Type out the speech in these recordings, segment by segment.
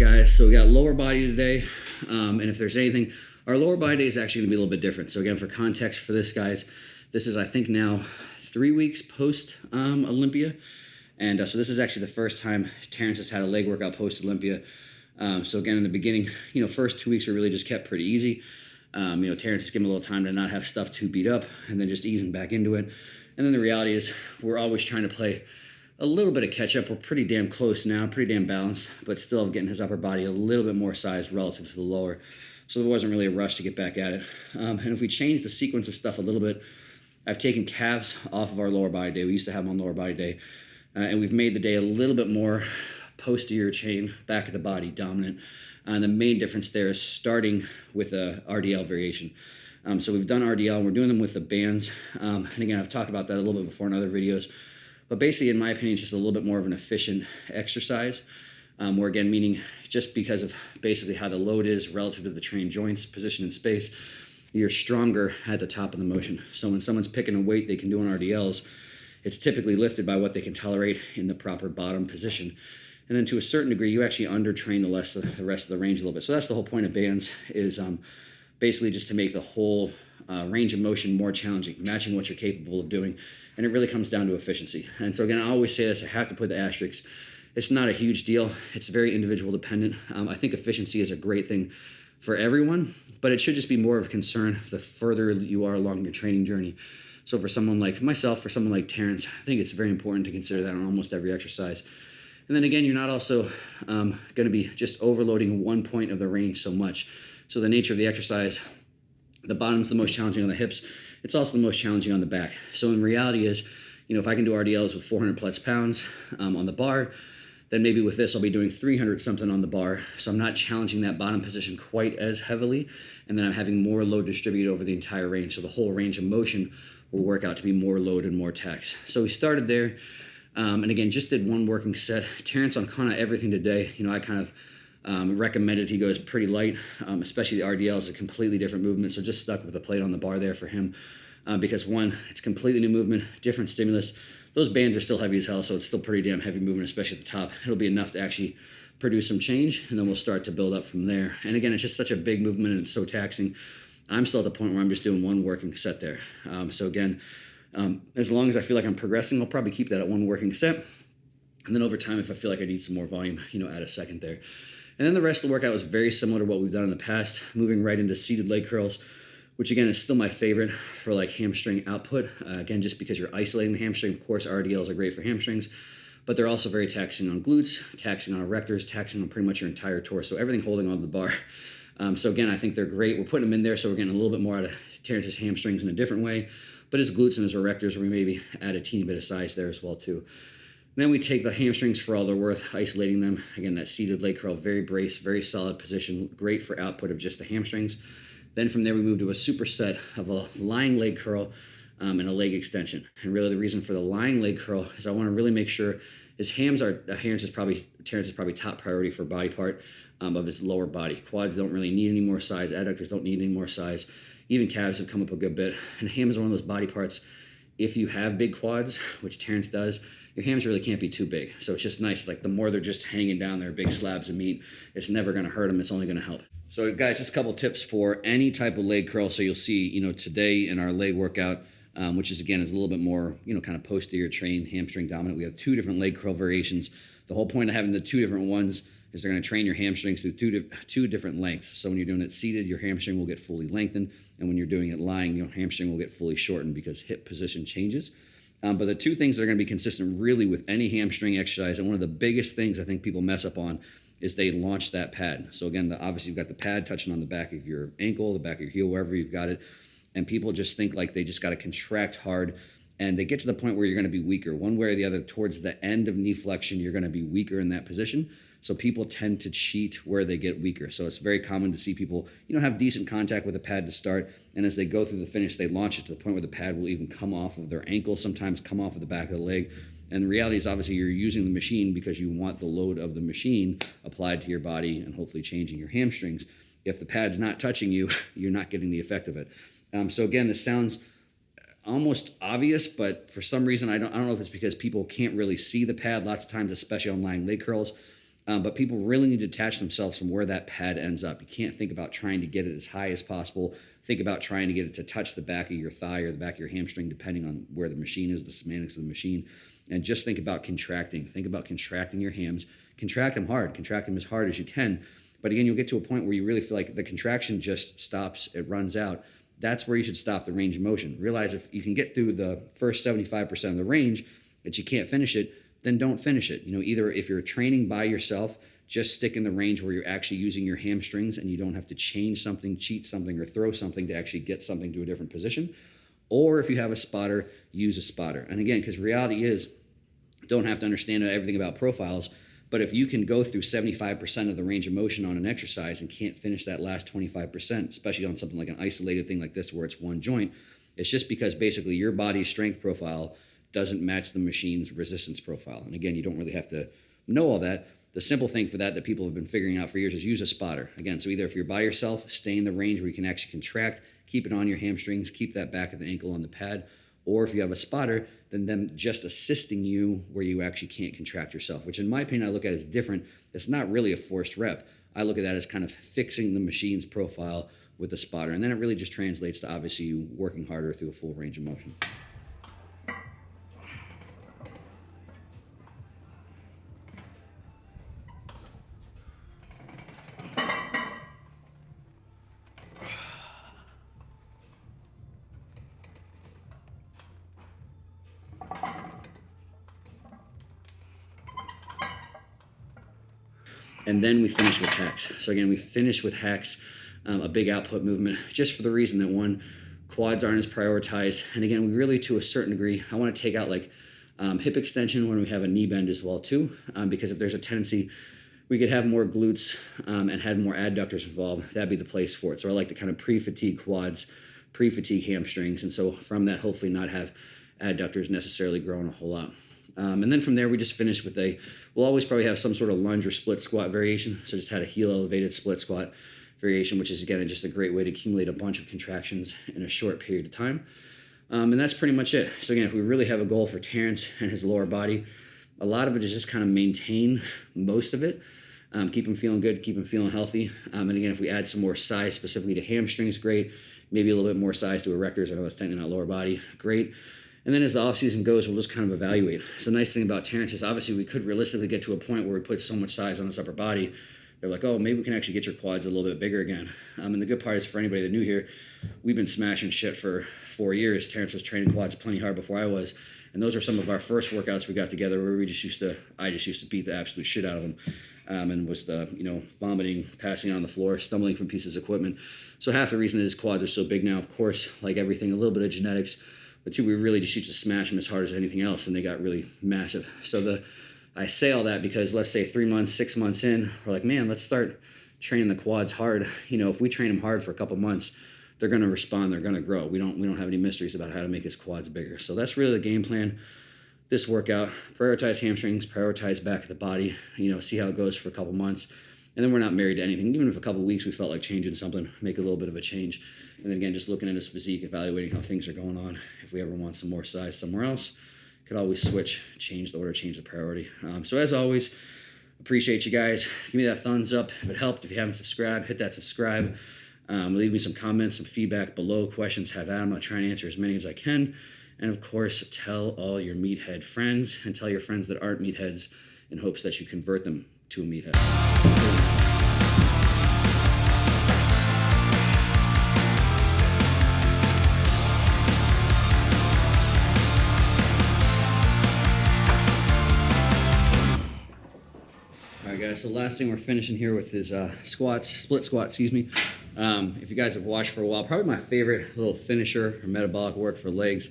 guys, so we got lower body today, and if there's anything, our lower body day is actually gonna be a little bit different. So again, for context for this, guys, this is, I think, now 3 weeks post Olympia, and so this is actually the first time Terrence has had a leg workout post Olympia. So again, in the beginning, first 2 weeks were really just kept pretty easy. Terrence just gave him a little time to not have stuff too beat up, and then just easing back into it. And then the reality is, we're always trying to play a little bit of catch up. We're pretty damn close now, pretty damn balanced, but still getting his upper body a little bit more size relative to the lower. So there wasn't really a rush to get back at it. And if we change the sequence of stuff a little bit, I've taken calves off of our lower body day. We used to have them on lower body day. And we've made the day a little bit more posterior chain, back of the body dominant. And the main difference there is starting with a RDL variation. So we've done RDL, and we're doing them with the bands. And again, I've talked about that a little bit before in other videos. But basically, in my opinion, it's just a little bit more of an efficient exercise. Where again, meaning just because of basically how the load is relative to the trained joints, position in space, you're stronger at the top of the motion. So when someone's picking a weight they can do on RDLs, it's typically lifted by what they can tolerate in the proper bottom position. And then to a certain degree, you actually undertrain the rest of the range a little bit. So that's the whole point of bands, is basically just to make the whole range of motion more challenging, matching what you're capable of doing. And it really comes down to efficiency. And so again, I always say this, I have to put the asterisks. It's not a huge deal. It's very individual dependent. I think efficiency is a great thing for everyone, but it should just be more of a concern the further you are along your training journey. So for someone like myself, for someone like Terrence, I think it's very important to consider that on almost every exercise. And then again, you're not also going to be just overloading one point of the range so much. So the nature of the exercise, the bottom's the most challenging on the hips. It's also the most challenging on the back. So in reality is, if I can do RDLs with 400 plus pounds on the bar, then maybe with this, I'll be doing 300 something on the bar. So I'm not challenging that bottom position quite as heavily. And then I'm having more load distributed over the entire range. So the whole range of motion will work out to be more load and more tax. So we started there. And again, just did one working set. Terrence on kind of everything today, I kind of recommended he goes pretty light, especially the RDL is a completely different movement. So just stuck with the plate on the bar there for him. Because one, it's completely new movement, different stimulus. Those bands are still heavy as hell, so it's still pretty damn heavy movement, especially at the top. It'll be enough to actually produce some change, and then we'll start to build up from there. And again, it's just such a big movement, and it's so taxing. I'm still at the point where I'm just doing one working set there. So again, as long as I feel like I'm progressing, I'll probably keep that at one working set. And then over time, if I feel like I need some more volume, add a second there. And then the rest of the workout was very similar to what we've done in the past, moving right into seated leg curls, which again is still my favorite for like hamstring output. Again, just because you're isolating the hamstring. Of course, RDLs are great for hamstrings, but they're also very taxing on glutes, taxing on erectors, taxing on pretty much your entire torso, so everything holding onto the bar. So again, I think they're great. We're putting them in there, so we're getting a little bit more out of Terrence's hamstrings in a different way, but his glutes and his erectors, we maybe add a teeny bit of size there as well too. And then we take the hamstrings for all they're worth, isolating them. Again, that seated leg curl, very braced, very solid position, great for output of just the hamstrings. Then from there, we move to a superset of a lying leg curl and a leg extension. And really the reason for the lying leg curl is I want to really make sure Terrence is probably top priority for body part of his lower body. Quads don't really need any more size. Adductors don't need any more size. Even calves have come up a good bit. And hams are one of those body parts, if you have big quads, which Terrence does, your hams really can't be too big. So it's just nice, like the more they're just hanging down there, big slabs of meat, it's never going to hurt them. It's only going to help. So guys, just a couple tips for any type of leg curl. So you'll see, today in our leg workout, which is a little bit more, kind of posterior train, hamstring dominant. We have 2 different leg curl variations. The whole point of having the 2 different ones is they're going to train your hamstrings through two different lengths. So when you're doing it seated, your hamstring will get fully lengthened. And when you're doing it lying, your hamstring will get fully shortened because hip position changes. But the 2 things that are going to be consistent really with any hamstring exercise, and one of the biggest things I think people mess up on, is they launch that pad. So again, obviously you've got the pad touching on the back of your ankle, the back of your heel, wherever you've got it. And people just think like they just got to contract hard, and they get to the point where you're going to be weaker. One way or the other, towards the end of knee flexion, you're going to be weaker in that position. So people tend to cheat where they get weaker. So it's very common to see people, have decent contact with the pad to start. And as they go through the finish, they launch it to the point where the pad will even come off of their ankle, sometimes come off of the back of the leg. And the reality is obviously you're using the machine because you want the load of the machine applied to your body and hopefully changing your hamstrings. If the pad's not touching you, you're not getting the effect of it. So again, this sounds almost obvious, but for some reason, I don't know if it's because people can't really see the pad lots of times, especially on lying leg curls. But people really need to detach themselves from where that pad ends up. You can't think about trying to get it as high as possible. Think about trying to get it to touch the back of your thigh or the back of your hamstring, depending on where the machine is, the semantics of the machine. And just think about contracting. Think about contracting your hams. Contract them hard. Contract them as hard as you can. But again, you'll get to a point where you really feel like the contraction just stops. It runs out. That's where you should stop the range of motion. Realize if you can get through the first 75% of the range, but you can't finish it, then don't finish it. Either if you're training by yourself, just stick in the range where you're actually using your hamstrings and you don't have to change something, cheat something, or throw something to actually get something to a different position. Or if you have a spotter, use a spotter. And again, because reality is, don't have to understand everything about profiles, but if you can go through 75% of the range of motion on an exercise and can't finish that last 25%, especially on something like an isolated thing like this where it's one joint, it's just because basically your body's strength profile doesn't match the machine's resistance profile. And again, you don't really have to know all that. The simple thing for that people have been figuring out for years is use a spotter. Again, so either if you're by yourself, stay in the range where you can actually contract, keep it on your hamstrings, keep that back of the ankle on the pad, or if you have a spotter, then them just assisting you where you actually can't contract yourself, which in my opinion, I look at as different. It's not really a forced rep. I look at that as kind of fixing the machine's profile with a spotter. And then it really just translates to obviously you working harder through a full range of motion. And then we finish with hacks. So again, we finish with hacks, a big output movement, just for the reason that one, quads aren't as prioritized. And again, we really, to a certain degree, I want to take out like hip extension when we have a knee bend as well too, because if there's a tendency, we could have more glutes and had more adductors involved, that'd be the place for it. So I like to kind of pre-fatigue quads, pre-fatigue hamstrings. And so from that, hopefully not have adductors necessarily growing a whole lot. And then from there, we just finish with we'll always probably have some sort of lunge or split squat variation. So just had a heel elevated split squat variation, which is again, just a great way to accumulate a bunch of contractions in a short period of time. And that's pretty much it. So again, if we really have a goal for Terrence and his lower body, a lot of it is just kind of maintain most of it. Keep him feeling good, keep him feeling healthy. And again, if we add some more size specifically to hamstrings, great. Maybe a little bit more size to erectors. I know that's technically not lower body, great. And then as the offseason goes, we'll just kind of evaluate. So the nice thing about Terrence is obviously we could realistically get to a point where we put so much size on his upper body. They're like, oh, maybe we can actually get your quads a little bit bigger again. And the good part is for anybody that's new here, we've been smashing shit for 4 years. Terrence was training quads plenty hard before I was. And those are some of our first workouts we got together where I just used to beat the absolute shit out of him. And was vomiting, passing on the floor, stumbling from pieces of equipment. So half the reason his quads are so big now, of course, like everything, a little bit of genetics. But two, we really just used to smash them as hard as anything else, and they got really massive. So I say all that because let's say 3 months, 6 months in, we're like, man, let's start training the quads hard. If we train them hard for a couple months, they're going to respond, they're going to grow. We don't have any mysteries about how to make his quads bigger. So that's really the game plan. This workout, prioritize hamstrings, prioritize back of the body, see how it goes for a couple months. And then we're not married to anything. Even if a couple weeks we felt like changing something, make a little bit of a change. And then again, just looking at his physique, evaluating how things are going on. If we ever want some more size somewhere else, could always switch, change the order, change the priority. So as always, appreciate you guys. Give me that thumbs up if it helped. If you haven't subscribed, hit that subscribe. Leave me some comments, some feedback below. Questions, have at them. I'll try and answer as many as I can. And of course, tell all your meathead friends and tell your friends that aren't meatheads in hopes that you convert them to a meathead. So last thing we're finishing here with is split squat, excuse me. If you guys have watched for a while, probably my favorite little finisher or metabolic work for legs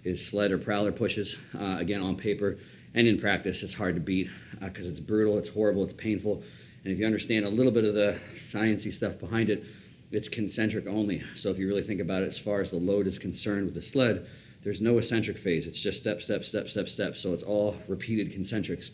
is sled or prowler pushes. Again, on paper and in practice, it's hard to beat because it's brutal, it's horrible, it's painful. And if you understand a little bit of the sciencey stuff behind it, it's concentric only. So if you really think about it, as far as the load is concerned with the sled, there's no eccentric phase. It's just step, step, step, step, step. So it's all repeated concentrics.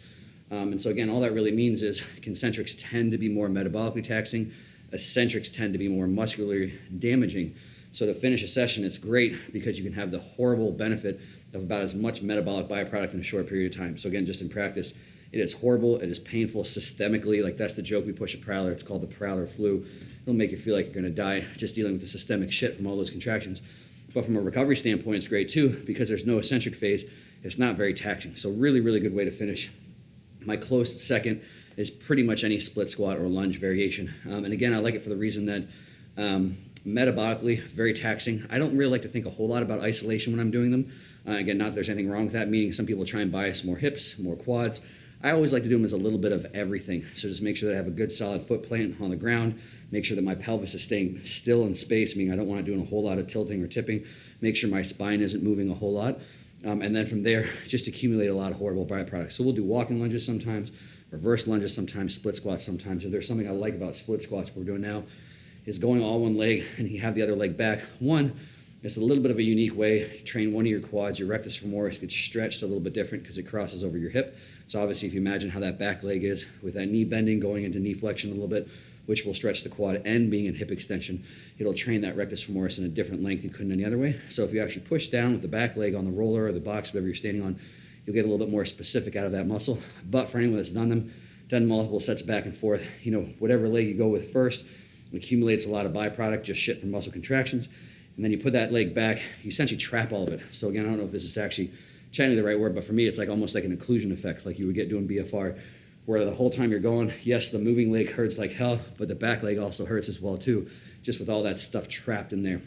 And so again, all that really means is concentrics tend to be more metabolically taxing. Eccentrics tend to be more muscularly damaging. So to finish a session, it's great because you can have the horrible benefit of about as much metabolic byproduct in a short period of time. So again, just in practice, it is horrible. It is painful systemically. Like that's the joke we push at Prowler. It's called the Prowler flu. It'll make you feel like you're going to die just dealing with the systemic shit from all those contractions. But from a recovery standpoint, it's great too because there's no eccentric phase. It's not very taxing. So really, really good way to finish. My close second is pretty much any split squat or lunge variation. And again, I like it for the reason that metabolically, very taxing. I don't really like to think a whole lot about isolation when I'm doing them. Again, not that there's anything wrong with that, meaning some people try and bias more hips, more quads. I always like to do them as a little bit of everything. So just make sure that I have a good solid foot plant on the ground, make sure that my pelvis is staying still in space, meaning I don't want to do a whole lot of tilting or tipping, make sure my spine isn't moving a whole lot. And then from there, just accumulate a lot of horrible byproducts. So we'll do walking lunges sometimes, reverse lunges sometimes, split squats sometimes. If there's something I like about split squats, what we're doing now is going all one leg and you have the other leg back. One, it's a little bit of a unique way to train one of your quads. Your rectus femoris gets stretched a little bit different because it crosses over your hip. So obviously if you imagine how that back leg is with that knee bending going into knee flexion a little bit, which will stretch the quad and being in hip extension, it'll train that rectus femoris in a different length you couldn't any other way. So if you actually push down with the back leg on the roller or the box, whatever you're standing on, you'll get a little bit more specific out of that muscle. But for anyone that's done multiple sets back and forth, whatever leg you go with first, it accumulates a lot of byproduct, just shit from muscle contractions. And then you put that leg back, you essentially trap all of it. So again, I don't know if this is actually channeling the right word, but for me, it's like almost like an occlusion effect, like you would get doing BFR, where the whole time you're going, yes, the moving leg hurts like hell, but the back leg also hurts as well too, just with all that stuff trapped in there.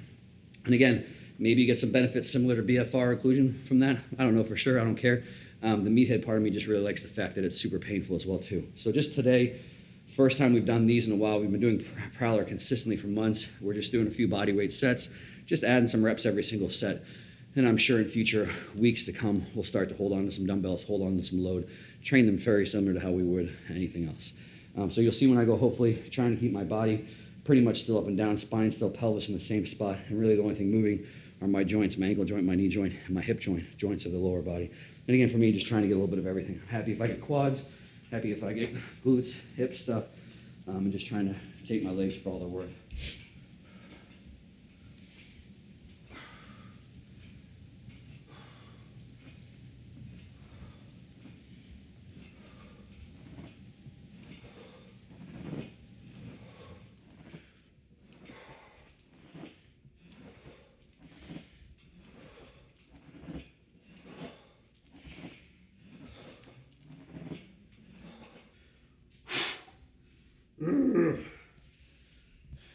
And again, maybe you get some benefits similar to BFR occlusion from that. I don't know for sure, I don't care. The meathead part of me just really likes the fact that it's super painful as well too. So just today, first time we've done these in a while. We've been doing Prowler consistently for months. We're just doing a few bodyweight sets, just adding some reps every single set. And I'm sure in future weeks to come, we'll start to hold on to some dumbbells, hold on to some load, train them very similar to how we would anything else. So you'll see when I go, hopefully, trying to keep my body pretty much still up and down, spine still, pelvis in the same spot. And really the only thing moving are my joints, my ankle joint, my knee joint, and my hip joint, joints of the lower body. And again, for me, just trying to get a little bit of everything. I'm happy if I get quads, happy if I get glutes, hip stuff. I'm just trying to take my legs for all they're worth.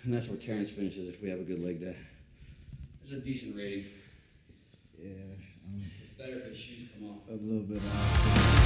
And that's where Terrence finishes if we have a good leg day. It's a decent rating. Yeah. It's better if his shoes come off. A little bit off.